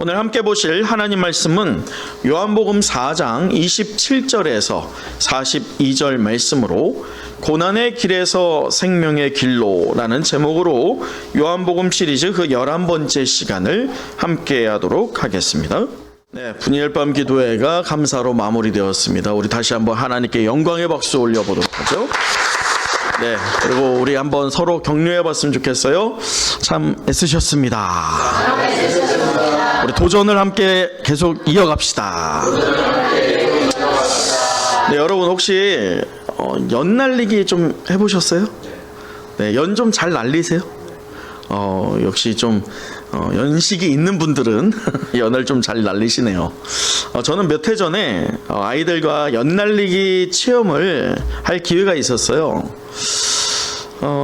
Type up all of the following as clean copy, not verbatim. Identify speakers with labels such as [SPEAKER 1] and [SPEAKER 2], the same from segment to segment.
[SPEAKER 1] 오늘 함께 보실 하나님 말씀은 요한복음 4장 27절에서 42절 말씀으로 고난의 길에서 생명의 길로라는 제목으로 요한복음 시리즈 그 11번째 시간을 함께 하도록 하겠습니다. 네, 분이엘 밤 기도회가 감사로 마무리되었습니다. 우리 다시 한번 하나님께 영광의 박수 올려보도록 하죠. 네, 그리고 우리 한번 서로 격려해 봤으면 좋겠어요. 참 애쓰셨습니다. 우리 도전을 함께 계속 이어갑시다. 네, 여러분 혹시 연 날리기 좀 해보셨어요? 네, 연 좀 잘 날리세요? 역시 좀 연식이 있는 분들은 연을 좀 잘 날리시네요. 저는 몇 해 전에 아이들과 연 날리기 체험을 할 기회가 있었어요.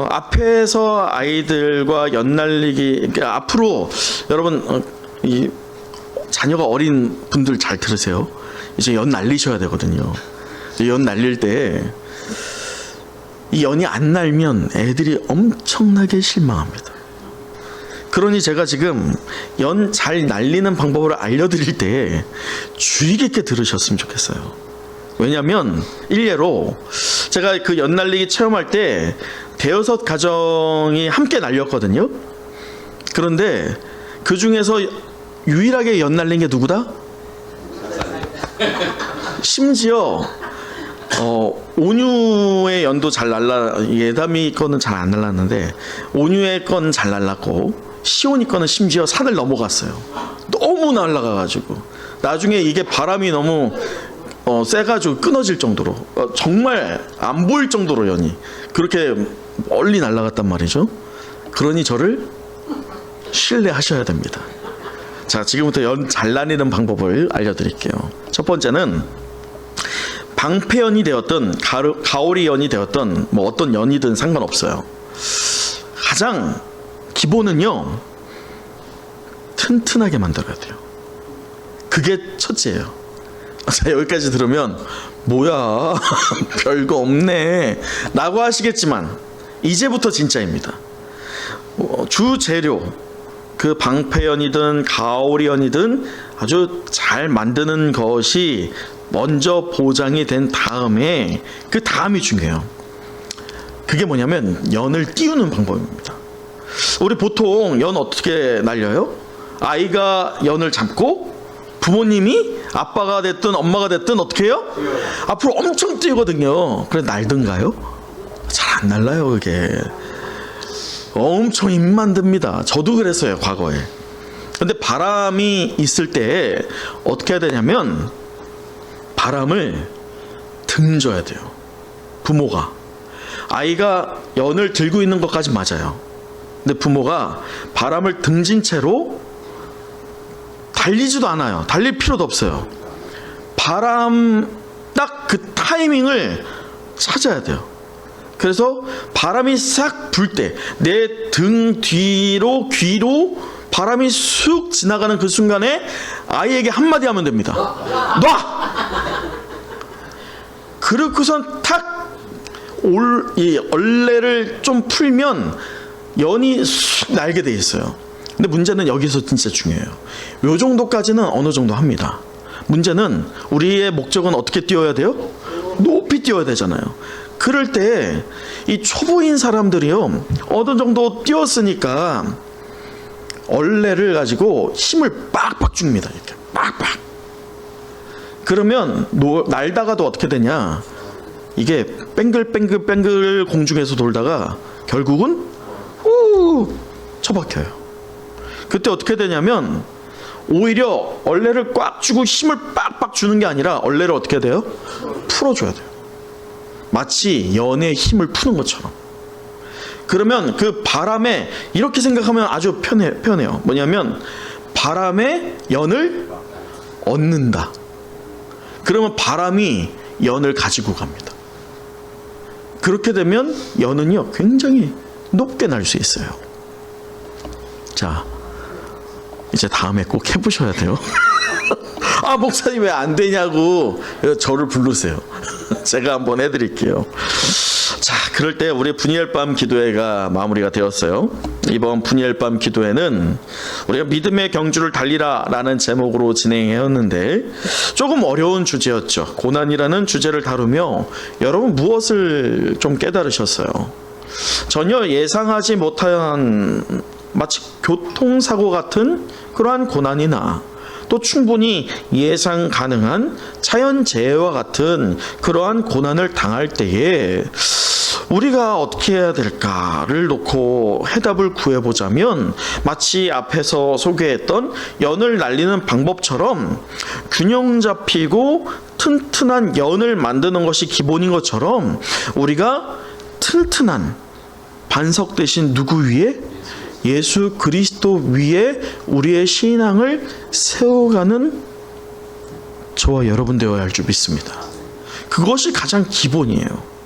[SPEAKER 1] 앞에서 아이들과 연 날리기, 그러니까 앞으로 여러분 이 자녀가 어린 분들 잘 들으세요. 이제 연 날리셔야 되거든요. 연 날릴 때 이 연이 안 날면 애들이 엄청나게 실망합니다. 그러니 제가 지금 연 잘 날리는 방법을 알려드릴 때 주의 깊게 들으셨으면 좋겠어요. 왜냐하면 일례로 제가 그 연 날리기 체험할 때 대여섯 가정이 함께 날렸거든요. 그런데 그 중에서 유일하게 연 날린 게 누구다? 심지어 온유의 연도 잘 예담이 거는 잘 안 날랐는데 온유의 거는 잘 날랐고 시온이 거는 심지어 산을 넘어갔어요. 너무 날아가가지고 나중에 이게 바람이 너무 세가지고 끊어질 정도로 정말 안 보일 정도로 연이 그렇게 멀리 날아갔단 말이죠. 그러니 저를 신뢰하셔야 됩니다. 자, 지금부터 연 잘 날리는 방법을 알려드릴게요. 첫 번째는 방패연이 되었든 가오리연이 되었든 뭐 어떤 연이든 상관없어요. 가장 기본은요, 튼튼하게 만들어야 돼요. 그게 첫째예요. 자, 여기까지 들으면 뭐야 별거 없네 라고 하시겠지만 이제부터 진짜입니다. 주 재료, 그 방패연이든 가오리연이든 아주 잘 만드는 것이 먼저 보장이 된 다음에 그 다음이 중요해요. 그게 뭐냐면 연을 띄우는 방법입니다. 우리 보통 연 어떻게 날려요? 아이가 연을 잡고 부모님이 아빠가 됐든 엄마가 됐든 어떻게 해요? 앞으로 엄청 띄우거든요. 그래 날든가요? 잘 안 날라요. 그게 엄청 힘만 듭니다. 저도 그랬어요, 과거에. 근데 바람이 있을 때 어떻게 해야 되냐면 바람을 등져야 돼요. 부모가. 아이가 연을 들고 있는 것까지 맞아요. 근데 부모가 바람을 등진 채로 달리지도 않아요. 달릴 필요도 없어요. 바람 딱 그 타이밍을 찾아야 돼요. 그래서 바람이 싹 불 때 내 등 뒤로 귀로 바람이 쑥 지나가는 그 순간에 아이에게 한마디 하면 됩니다. 놔! 그렇고선 탁 이 얼레를 좀 풀면 연이 쑥 날게 돼 있어요. 근데 문제는 여기서 진짜 중요해요. 요 정도까지는 어느 정도 합니다. 문제는 우리의 목적은 어떻게 띄워야 돼요? 높이 띄워야 되잖아요. 그럴 때 이 초보인 사람들이요, 어느 정도 띄웠으니까 얼레를 가지고 힘을 빡빡 줍니다. 이렇게 빡빡. 그러면 날다가도 어떻게 되냐, 이게 뱅글뱅글 공중에서 돌다가 결국은 처박혀요. 그때 어떻게 되냐면 오히려 얼레를 꽉 쥐고 힘을 빡빡 주는 게 아니라 얼레를 어떻게 돼요? 풀어줘야 돼요. 마치 연의 힘을 푸는 것처럼. 그러면 그 바람에 이렇게 생각하면 아주 편해요. 뭐냐면 바람에 연을 얻는다. 그러면 바람이 연을 가지고 갑니다. 그렇게 되면 연은요 굉장히 높게 날 수 있어요. 자, 이제 다음에 꼭 해보셔야 돼요. 아, 목사님 왜 안 되냐고 저를 부르세요. 제가 한번 해드릴게요. 자, 그럴 때 우리 분이엘밤 기도회가 마무리가 되었어요. 이번 분이엘밤 기도회는 우리가 믿음의 경주를 달리라라는 제목으로 진행해왔는데 조금 어려운 주제였죠. 고난이라는 주제를 다루며 여러분 무엇을 좀 깨달으셨어요? 전혀 예상하지 못한 마치 교통사고 같은 그러한 고난이나 또 충분히 예상 가능한 자연재해와 같은 그러한 고난을 당할 때에 우리가 어떻게 해야 될까를 놓고 해답을 구해보자면 마치 앞에서 소개했던 연을 날리는 방법처럼 균형 잡히고 튼튼한 연을 만드는 것이 기본인 것처럼 우리가 튼튼한 반석 대신 누구 위에? 예수 그리스도 위에 우리의 신앙을 세워가는 저와 여러분 되어야 할 줄 믿습니다. 그것이 가장 기본이에요.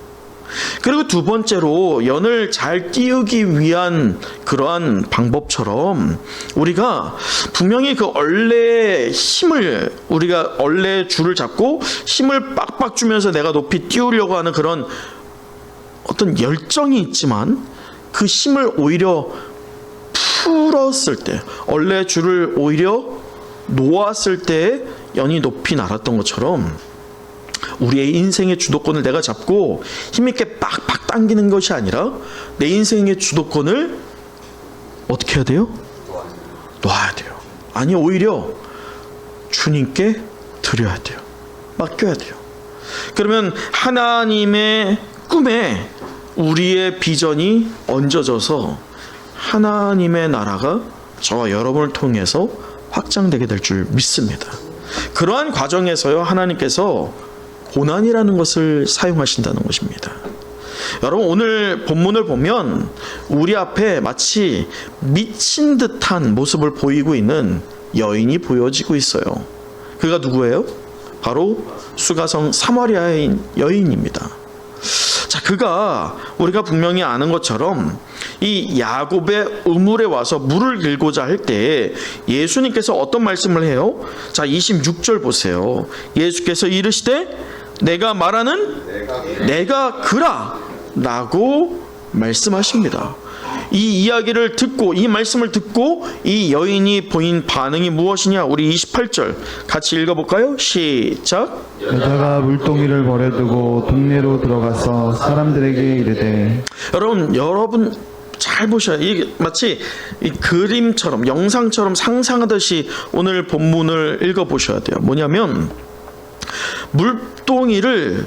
[SPEAKER 1] 그리고 두 번째로 연을 잘 띄우기 위한 그러한 방법처럼 우리가 분명히 그 얼레의 힘을 우리가 얼레의 줄을 잡고 힘을 빡빡 주면서 내가 높이 띄우려고 하는 그런 어떤 열정이 있지만 그 힘을 오히려 풀었을 때 얼레의 줄을 오히려 놓았을 때 연이 높이 날았던 것처럼 우리의 인생의 주도권을 내가 잡고 힘있게 빡빡 당기는 것이 아니라 내 인생의 주도권을 어떻게 해야 돼요? 놔야 돼요. 아니 오히려 주님께 드려야 돼요. 맡겨야 돼요. 그러면 하나님의 꿈에 우리의 비전이 얹어져서 하나님의 나라가 저와 여러분을 통해서 확장되게 될 줄 믿습니다. 그러한 과정에서요 하나님께서 고난이라는 것을 사용하신다는 것입니다. 여러분 오늘 본문을 보면 우리 앞에 마치 미친 듯한 모습을 보이고 있는 여인이 보여지고 있어요. 그가 누구예요? 바로 수가성 사마리아인 여인입니다. 자, 그가 우리가 분명히 아는 것처럼 이 야곱의 우물에 와서 물을 길고자 할 때 예수님께서 어떤 말씀을 해요? 자, 26절 보세요. 예수께서 이르시되 내가 말하는 내가 그라 라고 말씀하십니다. 이 이야기를 듣고 이 말씀을 듣고 이 여인이 보인 반응이 무엇이냐? 우리 28절 같이 읽어볼까요? 시작.
[SPEAKER 2] 여자가 물동이를 버려두고 동네로 들어가서 사람들에게 이르되.
[SPEAKER 1] 여러분 잘 보셔야 이게 마치 이 그림처럼 영상처럼 상상하듯이 오늘 본문을 읽어보셔야 돼요. 뭐냐면 물동이를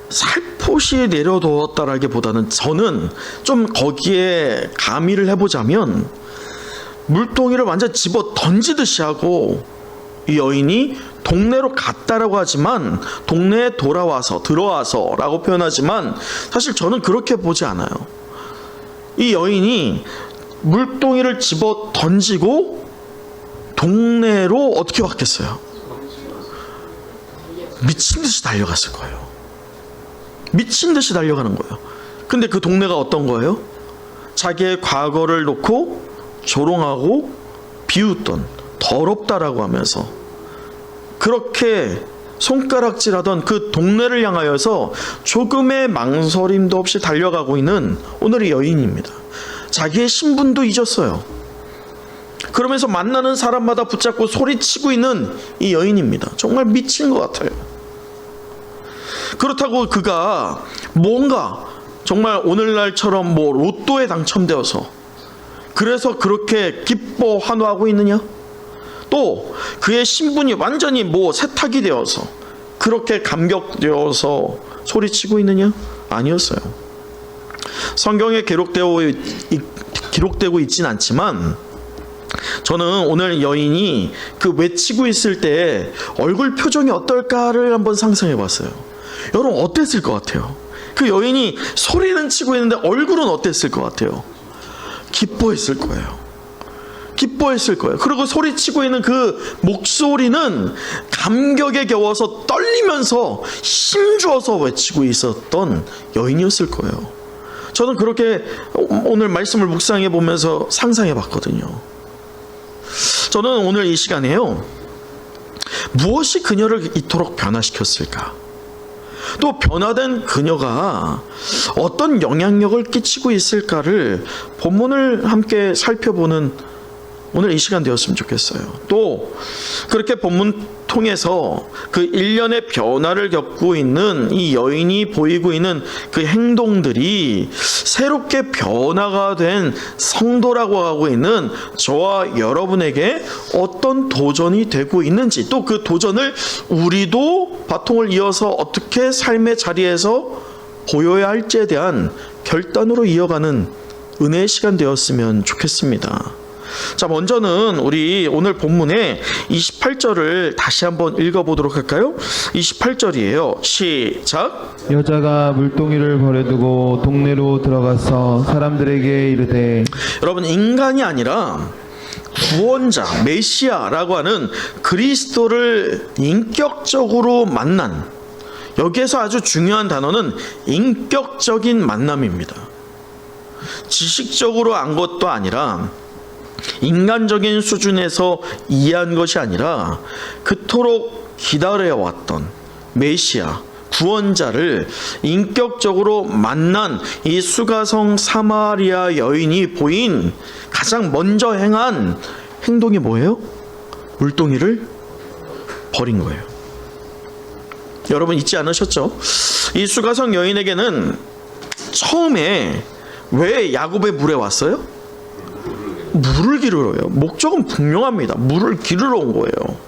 [SPEAKER 1] 살포시 내려두었다라기보다는 저는 좀 거기에 가미를 해보자면 물동이를 완전 집어 던지듯이 하고 이 여인이 동네로 갔다라고 하지만 동네에 들어와서 라고 표현하지만 사실 저는 그렇게 보지 않아요. 이 여인이 물동이를 집어 던지고 동네로 어떻게 왔겠어요? 미친 듯이 달려갔을 거예요. 미친 듯이 달려가는 거예요. 근데 그 동네가 어떤 거예요? 자기의 과거를 놓고 조롱하고 비웃던 더럽다라고 하면서 그렇게 손가락질하던 그 동네를 향하여서 조금의 망설임도 없이 달려가고 있는 오늘의 여인입니다. 자기의 신분도 잊었어요. 그러면서 만나는 사람마다 붙잡고 소리치고 있는 이 여인입니다. 정말 미친 것 같아요. 그렇다고 그가 뭔가 정말 오늘날처럼 로또에 당첨되어서 그래서 그렇게 기뻐 환호하고 있느냐? 또 그의 신분이 완전히 세탁이 되어서 그렇게 감격되어서 소리치고 있느냐? 아니었어요. 성경에 기록되고 있진 않지만 저는 오늘 여인이 그 외치고 있을 때 얼굴 표정이 어떨까를 한번 상상해 봤어요. 여러분 어땠을 것 같아요? 그 여인이 소리는 치고 있는데 얼굴은 어땠을 것 같아요? 기뻐했을 거예요. 기뻐했을 거예요. 그리고 소리치고 있는 그 목소리는 감격에 겨워서 떨리면서 힘주어서 외치고 있었던 여인이었을 거예요. 저는 그렇게 오늘 말씀을 묵상해 보면서 상상해 봤거든요. 저는 오늘 이 시간에요 무엇이 그녀를 이토록 변화시켰을까? 또 변화된 그녀가 어떤 영향력을 끼치고 있을까를 본문을 함께 살펴보는 오늘 이 시간 되었으면 좋겠어요. 또 그렇게 본문 통해서 그 일련의 변화를 겪고 있는 이 여인이 보이고 있는 그 행동들이 새롭게 변화가 된 성도라고 하고 있는 저와 여러분에게 어떤 도전이 되고 있는지, 또 그 도전을 우리도 바통을 이어서 어떻게 삶의 자리에서 보여야 할지에 대한 결단으로 이어가는 은혜의 시간 되었으면 좋겠습니다. 자, 먼저는 우리 오늘 본문의 28절을 다시 한번 읽어보도록 할까요? 28절이에요. 시작.
[SPEAKER 2] 여자가 물동이를 버려두고 동네로 들어가서 사람들에게 이르되.
[SPEAKER 1] 여러분, 인간이 아니라 구원자, 메시아라고 하는 그리스도를 인격적으로 만난, 여기에서 아주 중요한 단어는 인격적인 만남입니다. 지식적으로 안 것도 아니라, 인간적인 수준에서 이해한 것이 아니라 그토록 기다려왔던 메시아, 구원자를 인격적으로 만난 이 수가성 사마리아 여인이 보인 가장 먼저 행한 행동이 뭐예요? 물동이를 버린 거예요. 여러분 잊지 않으셨죠? 이 수가성 여인에게는 처음에 왜 야곱의 물에 왔어요? 물을 기르러요. 목적은 분명합니다. 물을 기르러 온 거예요.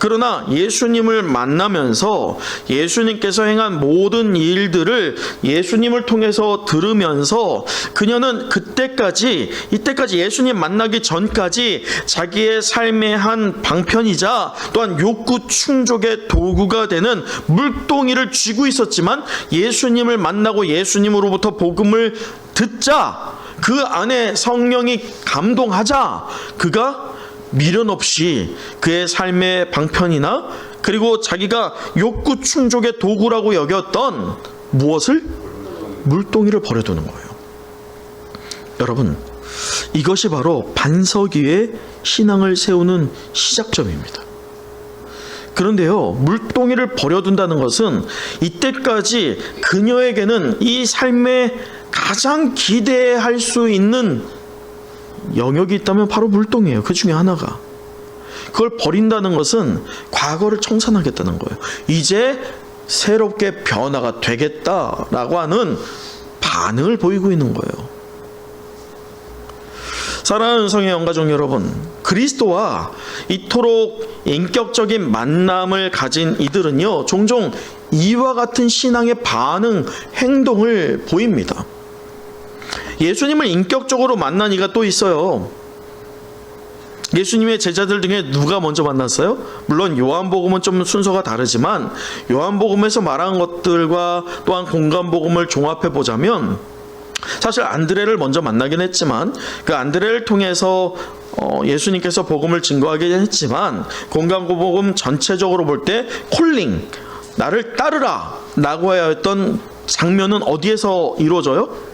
[SPEAKER 1] 그러나 예수님을 만나면서 예수님께서 행한 모든 일들을 예수님을 통해서 들으면서 그녀는 이때까지 예수님 만나기 전까지 자기의 삶의 한 방편이자 또한 욕구 충족의 도구가 되는 물동이를 쥐고 있었지만, 예수님을 만나고 예수님으로부터 복음을 듣자, 그 안에 성령이 감동하자 그가 미련 없이 그의 삶의 방편이나 그리고 자기가 욕구 충족의 도구라고 여겼던 무엇을? 물동이를 버려두는 거예요. 여러분, 이것이 바로 반석 위에 신앙을 세우는 시작점입니다. 그런데요, 물동이를 버려둔다는 것은 이때까지 그녀에게는 이 삶의 가장 기대할 수 있는 영역이 있다면 바로 물동이에요. 그 중에 하나가. 그걸 버린다는 것은 과거를 청산하겠다는 거예요. 이제 새롭게 변화가 되겠다라고 하는 반응을 보이고 있는 거예요. 사랑하는 성의 영가족 여러분, 그리스도와 이토록 인격적인 만남을 가진 이들은요, 종종 이와 같은 신앙의 반응, 행동을 보입니다. 예수님을 인격적으로 만난 이가 또 있어요. 예수님의 제자들 중에 누가 먼저 만났어요? 물론 요한복음은 좀 순서가 다르지만 요한복음에서 말한 것들과 또한 공간복음을 종합해 보자면, 사실 안드레를 먼저 만나긴 했지만 그 안드레를 통해서 예수님께서 복음을 증거하긴 했지만, 공간복음 전체적으로 볼 때 콜링, 나를 따르라 라고 해야 했던 장면은 어디에서 이루어져요?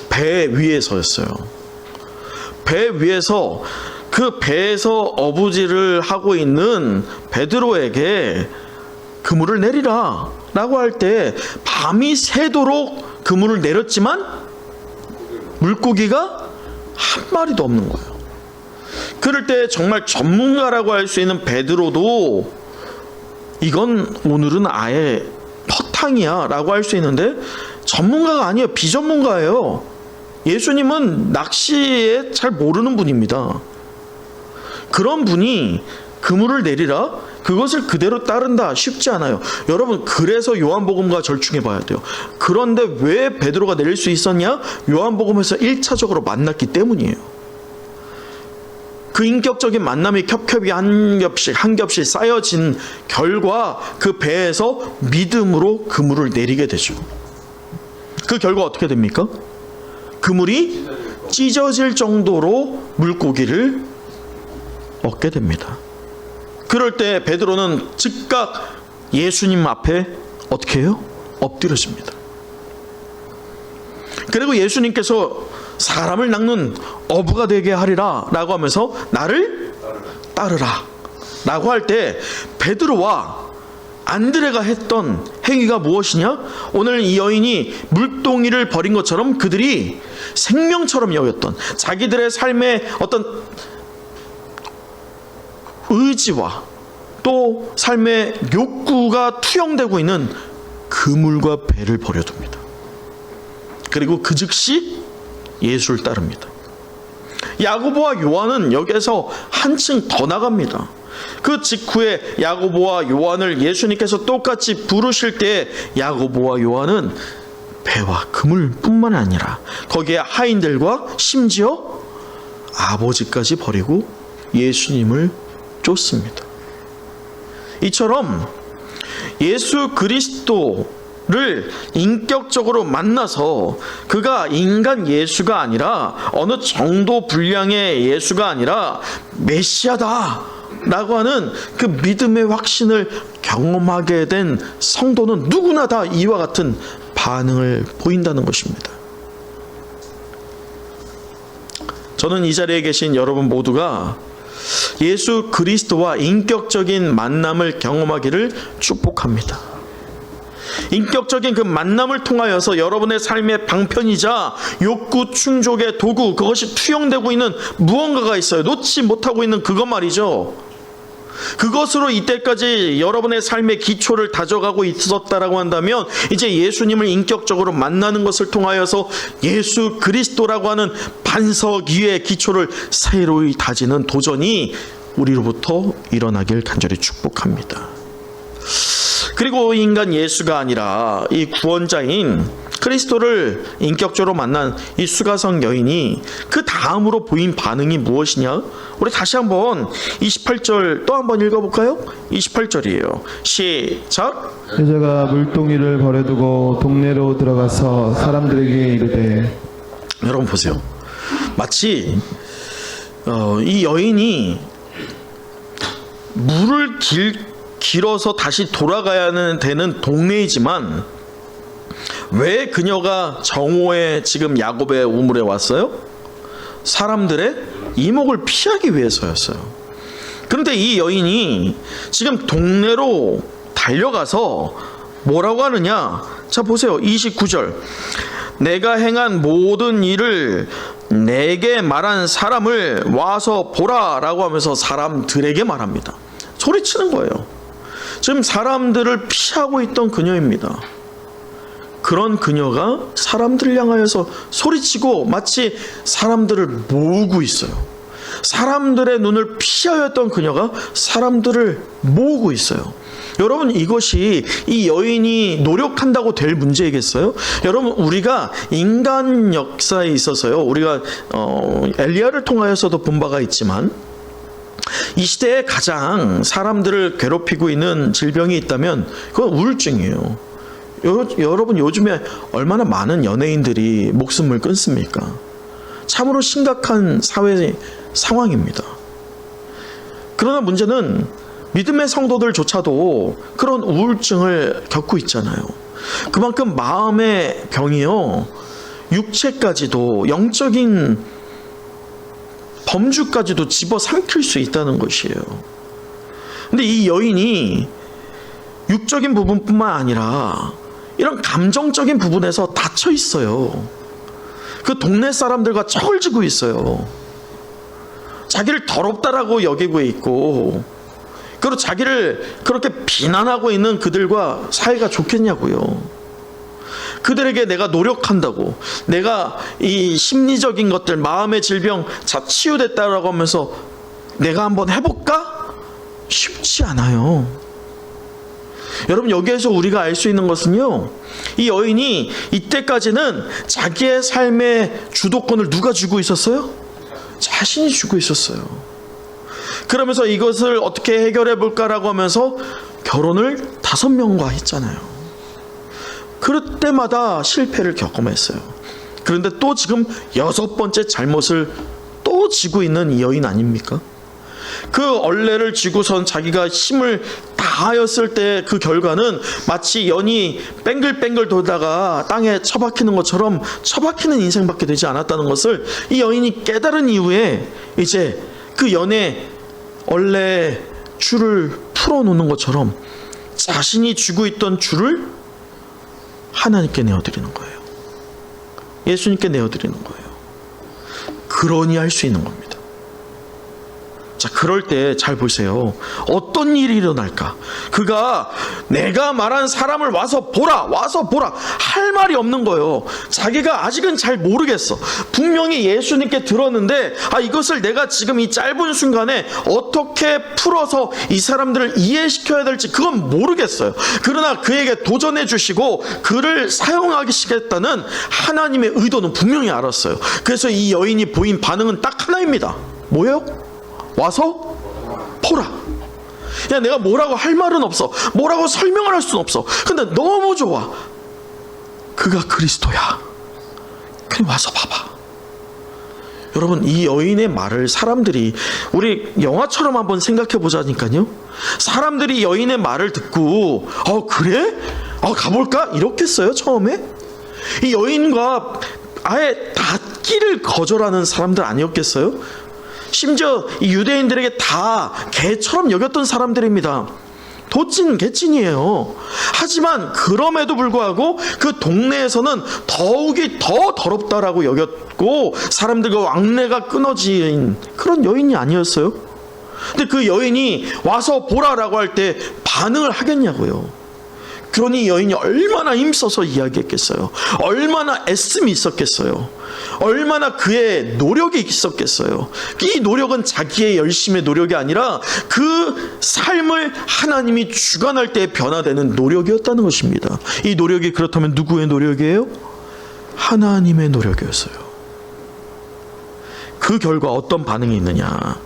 [SPEAKER 1] 배 위에서였어요. 배 위에서, 그 배에서 어부지를 하고 있는 베드로에게 그물을 내리라 라고 할 때 밤이 새도록 그물을 내렸지만 물고기가 한 마리도 없는 거예요. 그럴 때 정말 전문가라고 할 수 있는 베드로도 이건 오늘은 아예 허탕이야 라고 할 수 있는데, 전문가가 아니에요. 비전문가예요. 예수님은 낚시에 잘 모르는 분입니다. 그런 분이 그물을 내리라, 그것을 그대로 따른다, 쉽지 않아요. 여러분, 그래서 요한복음과 절충해 봐야 돼요. 그런데 왜 베드로가 내릴 수 있었냐? 요한복음에서 1차적으로 만났기 때문이에요. 그 인격적인 만남이 겹겹이 한 겹씩 쌓여진 결과 그 배에서 믿음으로 그물을 내리게 되죠. 그 결과 어떻게 됩니까? 그물이 찢어질 정도로 물고기를 얻게 됩니다. 그럴 때 베드로는 즉각 예수님 앞에 어떻게 해요? 엎드려집니다. 그리고 예수님께서 사람을 낚는 어부가 되게 하리라 라고 하면서 나를 따르라 라고 할 때 베드로와 안드레가 했던 행위가 무엇이냐? 오늘 이 여인이 물동이를 버린 것처럼 그들이 생명처럼 여겼던 자기들의 삶의 어떤 의지와 또 삶의 욕구가 투영되고 있는 그물과 배를 버려둡니다. 그리고 그 즉시 예수를 따릅니다. 야고보와 요한은 여기에서 한층 더 나갑니다. 그 직후에 야고보와 요한을 예수님께서 똑같이 부르실 때 야고보와 요한은 배와 그물뿐만 아니라 거기에 하인들과 심지어 아버지까지 버리고 예수님을 쫓습니다. 이처럼 예수 그리스도를 인격적으로 만나서 그가 인간 예수가 아니라 어느 정도 분량의 예수가 아니라 메시아다 라고 하는 그 믿음의 확신을 경험하게 된 성도는 누구나 다 이와 같은 반응을 보인다는 것입니다. 저는 이 자리에 계신 여러분 모두가 예수 그리스도와 인격적인 만남을 경험하기를 축복합니다. 인격적인 그 만남을 통하여서 여러분의 삶의 방편이자 욕구 충족의 도구, 그것이 투영되고 있는 무언가가 있어요. 놓지 못하고 있는 그것 말이죠. 그것으로 이때까지 여러분의 삶의 기초를 다져가고 있었다라고 한다면 이제 예수님을 인격적으로 만나는 것을 통하여서 예수 그리스도라고 하는 반석 위의 기초를 새로이 다지는 도전이 우리로부터 일어나길 간절히 축복합니다. 그리고 인간 예수가 아니라 이 구원자인 그리스도를 인격적으로 만난 이 수가성 여인이 그 다음으로 보인 반응이 무엇이냐? 우리 다시 한번 28절 또 한번 읽어볼까요? 28절이에요. 시작.
[SPEAKER 2] 여자가 물동이를 버려두고 동네로 들어가서 사람들에게 이르되.
[SPEAKER 1] 여러분 보세요. 마치 이 여인이 물을 길어서 다시 돌아가야 되는 동네이지만 왜 그녀가 정오에 지금 야곱의 우물에 왔어요? 사람들의 이목을 피하기 위해서였어요. 그런데 이 여인이 지금 동네로 달려가서 뭐라고 하느냐? 자 보세요. 29절. 내가 행한 모든 일을 내게 말한 사람을 와서 보라 라고 하면서 사람들에게 말합니다. 소리치는 거예요. 지금 사람들을 피하고 있던 그녀입니다. 그런 그녀가 사람들을 향하여서 소리치고 마치 사람들을 모으고 있어요. 사람들의 눈을 피하여 했던 그녀가 사람들을 모으고 있어요. 여러분 이것이 이 여인이 노력한다고 될 문제이겠어요? 여러분 우리가 인간 역사에 있어서요. 우리가 엘리야를 통하여서도 본 바가 있지만 이 시대에 가장 사람들을 괴롭히고 있는 질병이 있다면 그건 우울증이에요. 여러분 요즘에 얼마나 많은 연예인들이 목숨을 끊습니까? 참으로 심각한 사회 상황입니다. 그러나 문제는 믿음의 성도들조차도 그런 우울증을 겪고 있잖아요. 그만큼 마음의 병이요 육체까지도 영적인 범주까지도 집어삼킬 수 있다는 것이에요. 근데 이 여인이 육적인 부분뿐만 아니라 이런 감정적인 부분에서 닫혀 있어요. 그 동네 사람들과 척을 지고 있어요. 자기를 더럽다라고 여기고 있고, 그리고 자기를 그렇게 비난하고 있는 그들과 사이가 좋겠냐고요. 그들에게 내가 노력한다고, 내가 이 심리적인 것들, 마음의 질병 다 치유됐다라고 하면서 내가 한번 해볼까? 쉽지 않아요. 여러분 여기에서 우리가 알 수 있는 것은요, 이 여인이 이때까지는 자기의 삶의 주도권을 누가 쥐고 있었어요? 자신이 쥐고 있었어요. 그러면서 이것을 어떻게 해결해 볼까라고 하면서 결혼을 5명과 했잖아요. 그럴 때마다 실패를 경험했어요. 그런데 또 지금 6번째 잘못을 또 지고 있는 이 여인 아닙니까? 그 얼레를 쥐고선 자기가 힘을 다하였을 때 그 결과는 마치 연이 뱅글뱅글 돌다가 땅에 처박히는 것처럼 처박히는 인생밖에 되지 않았다는 것을 이 여인이 깨달은 이후에 이제 그 연의 얼레 줄을 풀어놓는 것처럼 자신이 쥐고 있던 줄을 하나님께 내어드리는 거예요. 예수님께 내어드리는 거예요. 그러니 할 수 있는 겁니다. 자, 그럴 때 잘 보세요. 어떤 일이 일어날까? 그가 내가 말한 사람을 와서 보라 할 말이 없는 거예요. 자기가 아직은 잘 모르겠어. 분명히 예수님께 들었는데 이것을 내가 지금 이 짧은 순간에 어떻게 풀어서 이 사람들을 이해시켜야 될지 그건 모르겠어요. 그러나 그에게 도전해 주시고 그를 사용하시겠다는 하나님의 의도는 분명히 알았어요. 그래서 이 여인이 보인 반응은 딱 하나입니다. 뭐예요? 와서 보라. 야, 내가 뭐라고 할 말은 없어. 뭐라고 설명을 할 수는 없어. 근데 너무 좋아. 그가 그리스도야. 그래, 와서 봐봐. 여러분, 이 여인의 말을 사람들이, 우리 영화처럼 한번 생각해 보자니까요. 사람들이 여인의 말을 듣고 그래? 가볼까? 이렇겠어요, 처음에? 이 여인과 아예 닿기를 거절하는 사람들 아니었겠어요? 심지어 이 유대인들에게 다 개처럼 여겼던 사람들입니다. 도찐 개찐이에요. 하지만 그럼에도 불구하고 그 동네에서는 더욱이 더 더럽다라고 여겼고 사람들과 왕래가 끊어진 그런 여인이 아니었어요. 근데 그 여인이 와서 보라라고 할 때 반응을 하겠냐고요. 그러니 여인이 얼마나 힘써서 이야기했겠어요. 얼마나 애씀이 있었겠어요. 얼마나 그의 노력이 있었겠어요. 이 노력은 자기의 열심의 노력이 아니라 그 삶을 하나님이 주관할 때 변화되는 노력이었다는 것입니다. 이 노력이 그렇다면 누구의 노력이에요? 하나님의 노력이었어요. 그 결과 어떤 반응이 있느냐?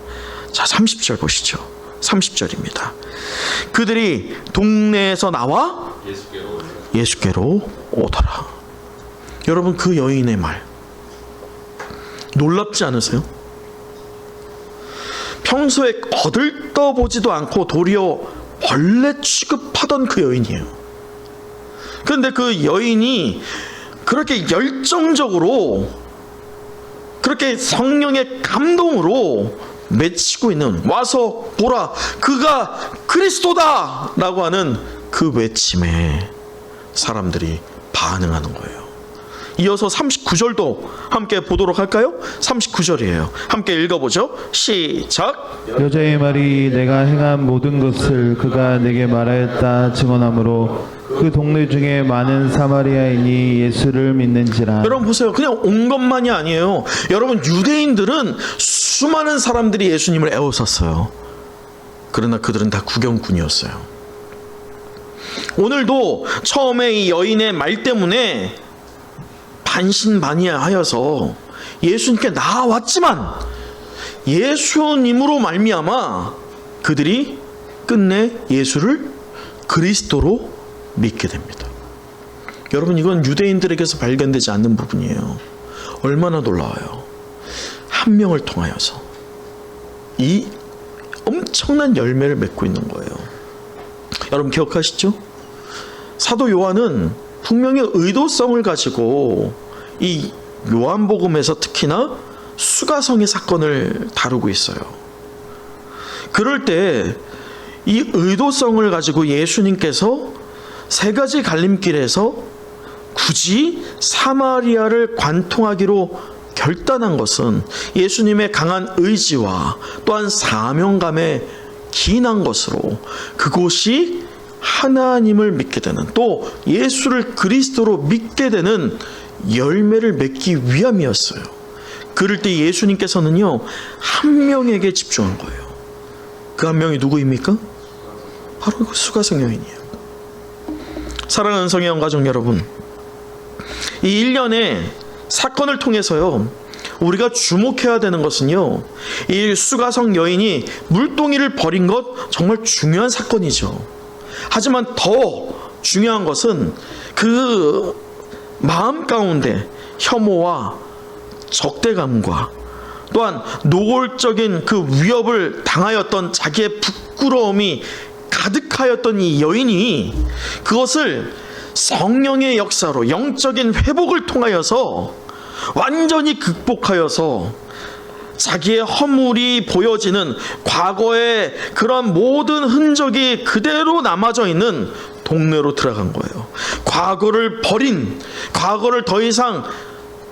[SPEAKER 1] 자, 30절 보시죠. 30절입니다. 그들이 동네에서 나와 예수께로 오더라. 여러분, 그 여인의 말 놀랍지 않으세요? 평소에 거들떠보지도 않고 도리어 벌레 취급하던 그 여인이에요. 그런데 그 여인이 그렇게 열정적으로, 그렇게 성령의 감동으로 외치고 있는, 와서 보라 그가 그리스도다 라고 하는 그 외침에 사람들이 반응하는 거예요. 이어서 39절도 함께 보도록 할까요? 39절이에요. 함께 읽어보죠. 시작.
[SPEAKER 2] 여자의 말이 내가 행한 모든 것을 그가 내게 말하였다 증언하므로 그 동네 중에 많은 사마리아인이 예수를 믿는지라.
[SPEAKER 1] 여러분 보세요. 그냥 온 것만이 아니에요. 여러분, 유대인들은 수많은 사람들이 예수님을 애워쌌어요. 그러나 그들은 다 구경꾼이었어요. 오늘도 처음에 이 여인의 말 때문에 반신반의하여서 예수님께 나왔지만 예수님으로 말미암아 그들이 끝내 예수를 그리스도로 믿게 됩니다. 여러분, 이건 유대인들에게서 발견되지 않는 부분이에요. 얼마나 놀라워요. 한 명을 통하여서 이 엄청난 열매를 맺고 있는 거예요. 여러분 기억하시죠? 사도 요한은 분명히 의도성을 가지고 이 요한복음에서 특히나 수가성의 사건을 다루고 있어요. 그럴 때 이 의도성을 가지고 예수님께서 세 가지 갈림길에서 굳이 사마리아를 관통하기로 결단한 것은 예수님의 강한 의지와 또한 사명감에 기인한 것으로 그곳이 하나님을 믿게 되는, 또 예수를 그리스도로 믿게 되는 열매를 맺기 위함이었어요. 그럴 때 예수님께서는요, 한 명에게 집중한 거예요. 그 한 명이 누구입니까? 바로 그 수가성 여인이에요. 사랑하는 성령 가족 여러분, 이 1년의 사건을 통해서요, 우리가 주목해야 되는 것은요, 이 수가성 여인이 물동이를 버린 것 정말 중요한 사건이죠. 하지만 더 중요한 것은 그 마음 가운데 혐오와 적대감과 또한 노골적인 그 위협을 당하였던 자기의 부끄러움이 가득하였던 이 여인이 그것을 성령의 역사로 영적인 회복을 통하여서 완전히 극복하여서 자기의 허물이 보여지는 과거의 그런 모든 흔적이 그대로 남아져 있는 동네로 들어간 거예요. 과거를 버린, 과거를 더 이상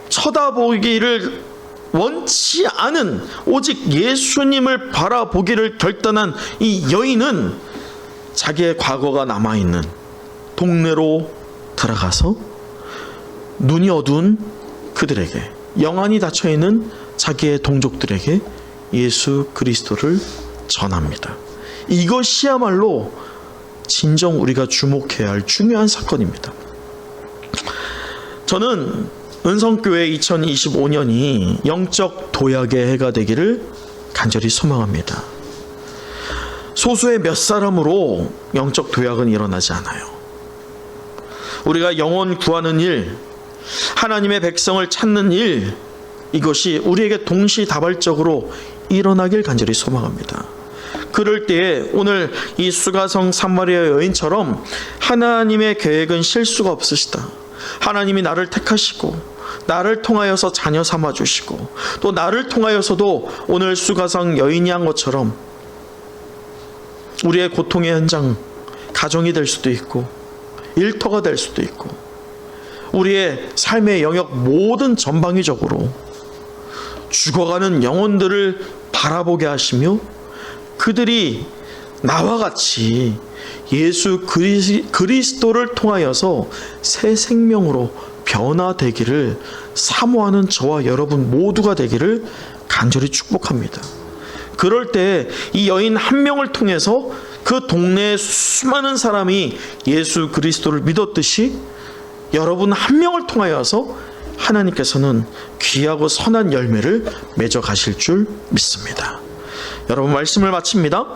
[SPEAKER 1] 쳐다보기를 원치 않은 오직 예수님을 바라보기를 결단한 이 여인은 자기의 과거가 남아있는 동네로 들어가서 눈이 어두운 그들에게, 영안이 닫혀있는 자기의 동족들에게 예수 그리스도를 전합니다. 이것이야말로 진정 우리가 주목해야 할 중요한 사건입니다. 저는 은성교회 2025년이 영적 도약의 해가 되기를 간절히 소망합니다. 소수의 몇 사람으로 영적 도약은 일어나지 않아요. 우리가 영혼 구하는 일, 하나님의 백성을 찾는 일, 이것이 우리에게 동시다발적으로 일어나길 간절히 소망합니다. 그럴 때에 오늘 이 수가성 사마리아 여인처럼 하나님의 계획은 실수가 없으시다. 하나님이 나를 택하시고 나를 통하여서 자녀 삼아주시고 또 나를 통하여서도 오늘 수가성 여인이 한 것처럼 우리의 고통의 현장, 가정이 될 수도 있고 일터가 될 수도 있고 우리의 삶의 영역 모든 전방위적으로 죽어가는 영혼들을 바라보게 하시며 그들이 나와 같이 예수 그리스도를 통하여서 새 생명으로 변화되기를 사모하는 저와 여러분 모두가 되기를 간절히 축복합니다. 그럴 때 이 여인 한 명을 통해서 그 동네의 수많은 사람이 예수 그리스도를 믿었듯이 여러분 한 명을 통하여서 하나님께서는 귀하고 선한 열매를 맺어 가실 줄 믿습니다. 여러분, 말씀을 마칩니다.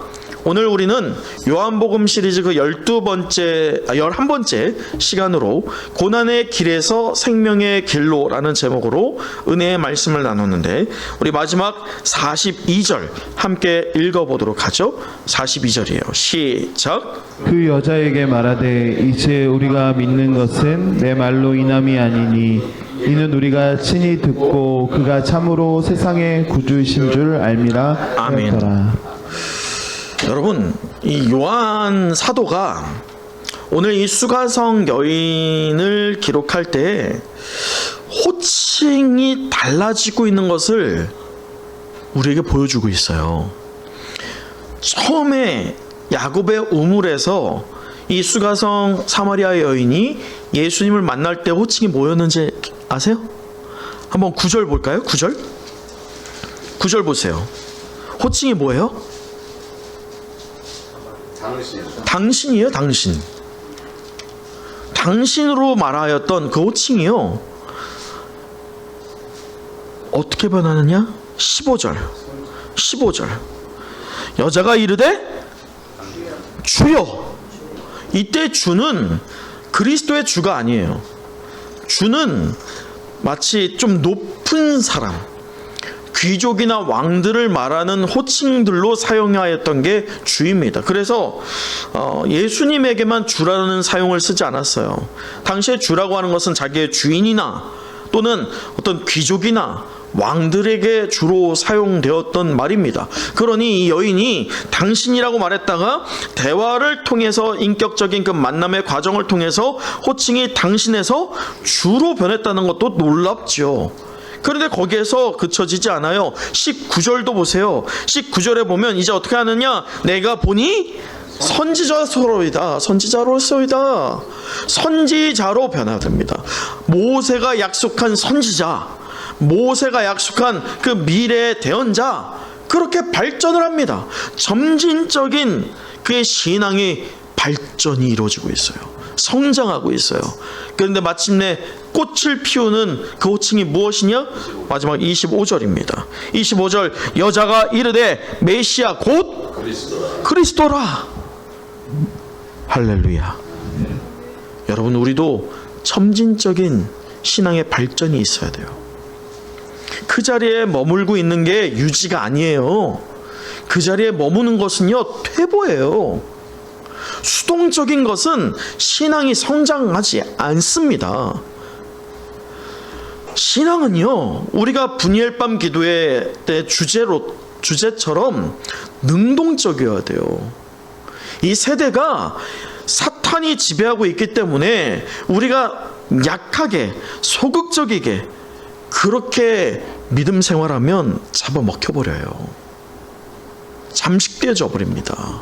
[SPEAKER 1] 오늘 우리는 요한복음 시리즈 그 11번째 시간으로 고난의 길에서 생명의 길로라는 제목으로 은혜의 말씀을 나눴는데 우리 마지막 42절 함께 읽어보도록 하죠. 42절이에요. 시작.
[SPEAKER 2] 그 여자에게 말하되 이제 우리가 믿는 것은 내 말로 인함이 아니니 이는 우리가 친히 듣고 그가 참으로 세상의 구주이신 줄 알미라
[SPEAKER 1] 아멘.
[SPEAKER 2] 하였더라.
[SPEAKER 1] 여러분, 이 요한 사도가 오늘 이 수가성 여인을 기록할 때 호칭이 달라지고 있는 것을 우리에게 보여주고 있어요. 처음에 야곱의 우물에서 이 수가성 사마리아 여인이 예수님을 만날 때 호칭이 뭐였는지 아세요? 한번 9절 볼까요? 9절 보세요. 호칭이 뭐예요? 당신이에요. 당신. 당신으로 말하였던 그 호칭이요, 어떻게 변하느냐? 15절. 여자가 이르되 주여. 이때 주는 그리스도의 주가 아니에요. 주는 마치 좀 높은 사람, 귀족이나 왕들을 말하는 호칭들로 사용하였던 게 주입니다. 그래서 예수님에게만 주라는 사용을 쓰지 않았어요. 당시에 주라고 하는 것은 자기의 주인이나 또는 어떤 귀족이나 왕들에게 주로 사용되었던 말입니다. 그러니 이 여인이 당신이라고 말했다가 대화를 통해서 인격적인 그 만남의 과정을 통해서 호칭이 당신에서 주로 변했다는 것도 놀랍죠. 그런데 거기에서 그쳐지지 않아요. 19절도 보세요. 19절에 보면 이제 어떻게 하느냐? 내가 보니 선지자로소이다. 선지자로 변화됩니다. 모세가 약속한 선지자, 모세가 약속한 그 미래의 대언자, 그렇게 발전을 합니다. 점진적인 그의 신앙이 발전이 이루어지고 있어요. 성장하고 있어요. 그런데 마침내 꽃을 피우는 그 호칭이 무엇이냐? 마지막 25절입니다. 25절, 여자가 이르되 메시아 곧 그리스도라. 할렐루야. 여러분, 우리도 점진적인 신앙의 발전이 있어야 돼요. 그 자리에 머물고 있는 게 유지가 아니에요. 그 자리에 머무는 것은요, 퇴보예요. 수동적인 것은 신앙이 성장하지 않습니다. 신앙은요, 우리가 분이엘 밤 기도회 때 주제처럼 능동적이어야 돼요. 이 세대가 사탄이 지배하고 있기 때문에 우리가 약하게 소극적이게 그렇게 믿음 생활하면 잡아먹혀버려요. 잠식되어져 버립니다.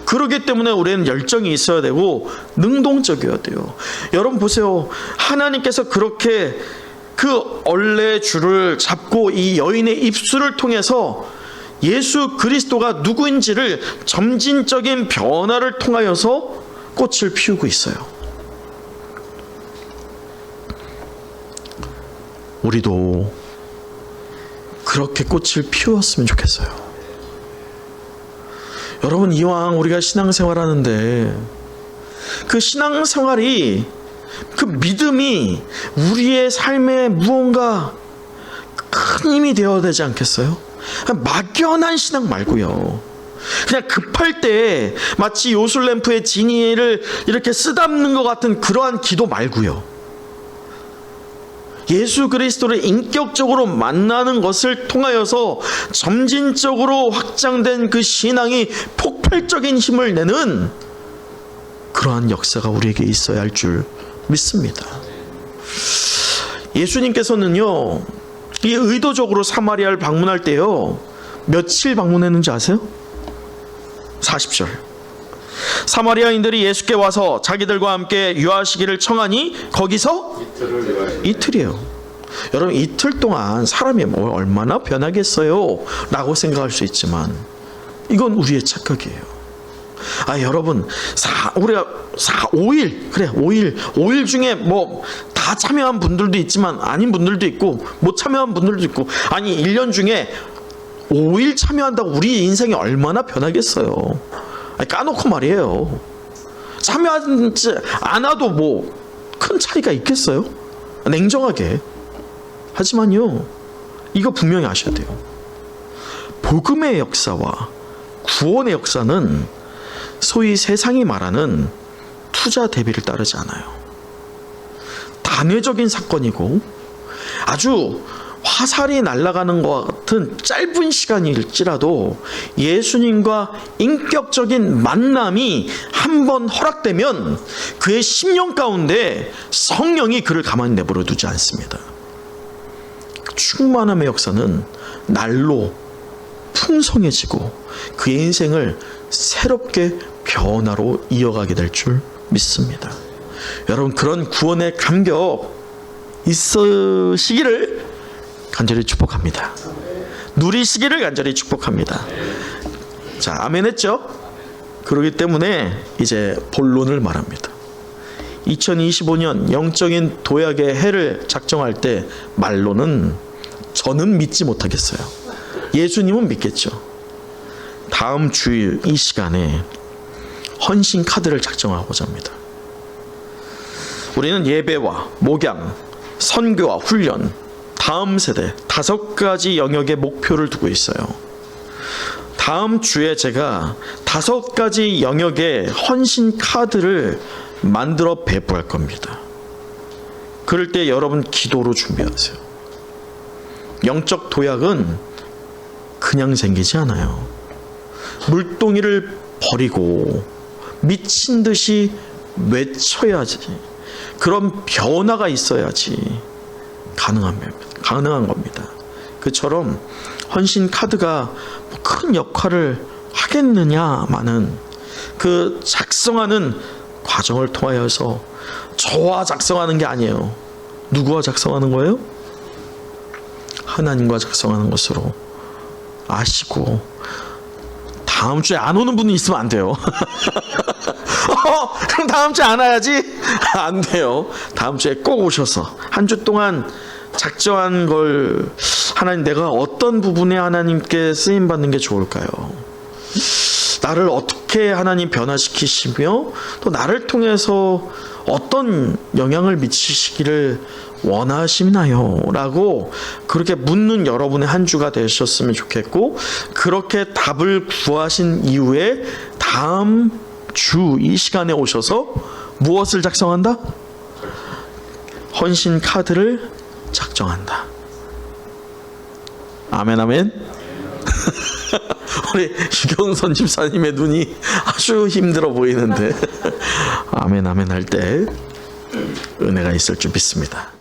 [SPEAKER 1] 그렇기 때문에 우리는 열정이 있어야 되고 능동적이어야 돼요. 여러분 보세요. 하나님께서 그렇게 그 얼레 줄을 잡고 이 여인의 입술을 통해서 예수 그리스도가 누구인지를 점진적인 변화를 통하여서 꽃을 피우고 있어요. 우리도 그렇게 꽃을 피웠으면 좋겠어요. 여러분, 이왕 우리가 신앙생활 하는데 그 신앙생활이, 그 믿음이 우리의 삶에 무언가 큰 힘이 되어야 되지 않겠어요? 막연한 신앙 말고요. 그냥 급할 때 마치 요술램프의 지니를 이렇게 쓰담는 것 같은 그러한 기도 말고요. 예수 그리스도를 인격적으로 만나는 것을 통하여서 점진적으로 확장된 그 신앙이 폭발적인 힘을 내는 그러한 역사가 우리에게 있어야 할 줄 믿습니다. 예수님께서는요, 이 의도적으로 사마리아를 방문할 때요, 며칠 방문했는지 아세요? 40절. 사마리아인들이 예수께 와서 자기들과 함께 유하시기를 청하니 거기서 이틀이에요. 여러분, 이틀 동안 사람이 뭐 얼마나 변하겠어요? 라고 생각할 수 있지만 이건 우리의 착각이에요. 여러분, 우리가 5일, 그래, 5일 중에 뭐 다 참여한 분들도 있지만 아닌 분들도 있고 못 참여한 분들도 있고, 아니 1년 중에 5일 참여한다고 우리 인생이 얼마나 변하겠어요? 까놓고 말이에요. 참여하지 않아도 뭐 큰 차이가 있겠어요? 냉정하게. 하지만요, 이거 분명히 아셔야 돼요. 복음의 역사와 구원의 역사는 소위 세상이 말하는 투자 대비를 따르지 않아요. 단회적인 사건이고 아주 화살이 날아가는 것 같은 짧은 시간일지라도 예수님과 인격적인 만남이 한번 허락되면 그의 심령 가운데 성령이 그를 가만히 내버려 두지 않습니다. 충만함의 역사는 날로 풍성해지고 그의 인생을 새롭게 변화로 이어가게 될 줄 믿습니다. 여러분, 그런 구원의 감격 있으시기를 간절히 축복합니다. 누리시기를 간절히 축복합니다. 자, 아멘 했죠? 그렇기 때문에 이제 본론을 말합니다. 2025년 영적인 도약의 해를 작정할 때 말로는 저는 믿지 못하겠어요. 예수님은 믿겠죠. 다음 주 이 시간에 헌신 카드를 작정하고자 합니다. 우리는 예배와 목양, 선교와 훈련, 다음 세대 5가지 영역의 목표를 두고 있어요. 다음 주에 제가 5가지 영역의 헌신 카드를 만들어 배부할 겁니다. 그럴 때 여러분 기도로 준비하세요. 영적 도약은 그냥 생기지 않아요. 물동이를 버리고 미친 듯이 외쳐야지, 그런 변화가 있어야지 가능한 겁니다. 그처럼 헌신 카드가 큰 역할을 하겠느냐마는 그 작성하는 과정을 통하여서 저와 작성하는 게 아니에요. 누구와 작성하는 거예요? 하나님과 작성하는 것으로 아시고, 다음 주에 안 오는 분이 있으면 안 돼요. 그럼 다음 주에 안 와야지? 안 돼요. 다음 주에 꼭 오셔서 한 주 동안 작정한 걸, 하나님, 내가 어떤 부분에 하나님께 쓰임받는 게 좋을까요? 나를 어떻게 하나님 변화시키시며 또 나를 통해서 어떤 영향을 미치시기를 원하시나요? 라고 그렇게 묻는 여러분의 한 주가 되셨으면 좋겠고, 그렇게 답을 구하신 이후에 다음 주 이 시간에 오셔서 무엇을 작성한다? 헌신 카드를 작성한다. 아멘 아멘. 우리 유경선 집사님의 눈이 아주 힘들어 보이는데 아멘 아멘 할 때 은혜가 있을 줄 믿습니다.